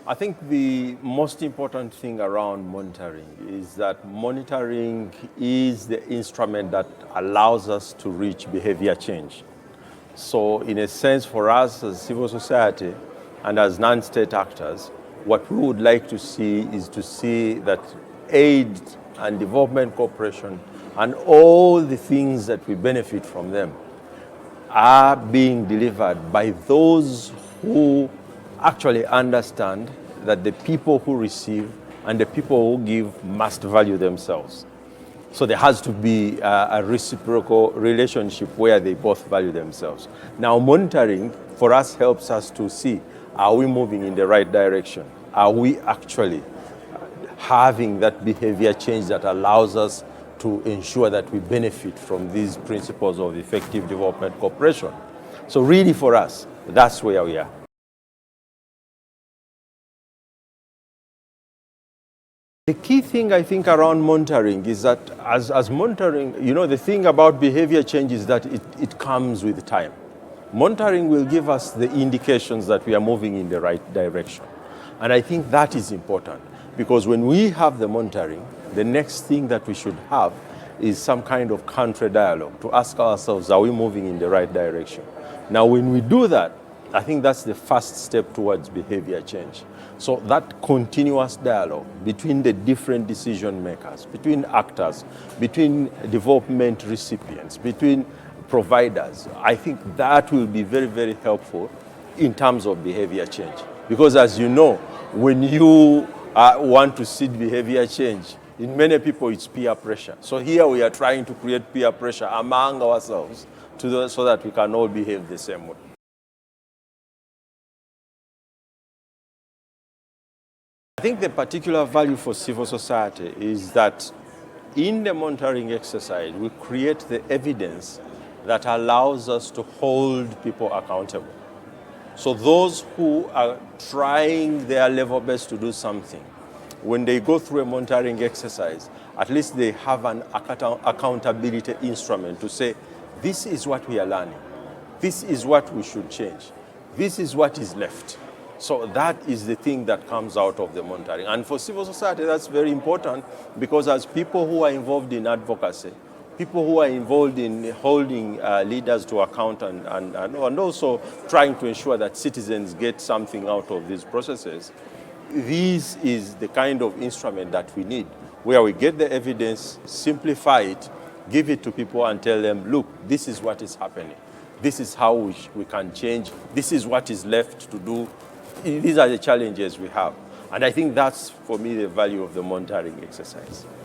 I think the most important thing around monitoring is that monitoring is the instrument that allows us to reach behavior change. So in a sense, for us as civil society and as non-state actors, what we would like to see is to see that aid and development cooperation and all the things that we benefit from them are being delivered by those who actually understand that the people who receive and the people who give must value themselves. So there has to be a reciprocal relationship where they both value themselves. Now, monitoring for us helps us to see, are we moving in the right direction? Are we actually having that behavior change that allows us to ensure that we benefit from these principles of effective development cooperation? So really for us, that's where we are. The key thing I think around monitoring is that as monitoring, the thing about behavior change is that it comes with time. Monitoring will give us the indications that we are moving in the right direction. And I think that is important because when we have the monitoring, the next thing that we should have is some kind of country dialogue to ask ourselves, are we moving in the right direction? Now, when we do that, I think that's the first step towards behavior change. So that continuous dialogue between the different decision makers, between actors, between development recipients, between providers, I think that will be very, very helpful in terms of behavior change. Because as you know, when you want to seed behavior change, in many people it's peer pressure. So here we are trying to create peer pressure among ourselves so that we can all behave the same way. I think the particular value for civil society is that in the monitoring exercise, we create the evidence that allows us to hold people accountable. So those who are trying their level best to do something, when they go through a monitoring exercise, at least they have an accountability instrument to say, this is what we are learning. This is what we should change. This is what is left. So that is the thing that comes out of the monitoring. And for civil society, that's very important because as people who are involved in advocacy, people who are involved in holding leaders to account and also trying to ensure that citizens get something out of these processes, this is the kind of instrument that we need, where we get the evidence, simplify it, give it to people and tell them, look, this is what is happening. This is how we can change. This is what is left to do. These are the challenges we have. And I think that's, for me, the value of the monitoring exercise.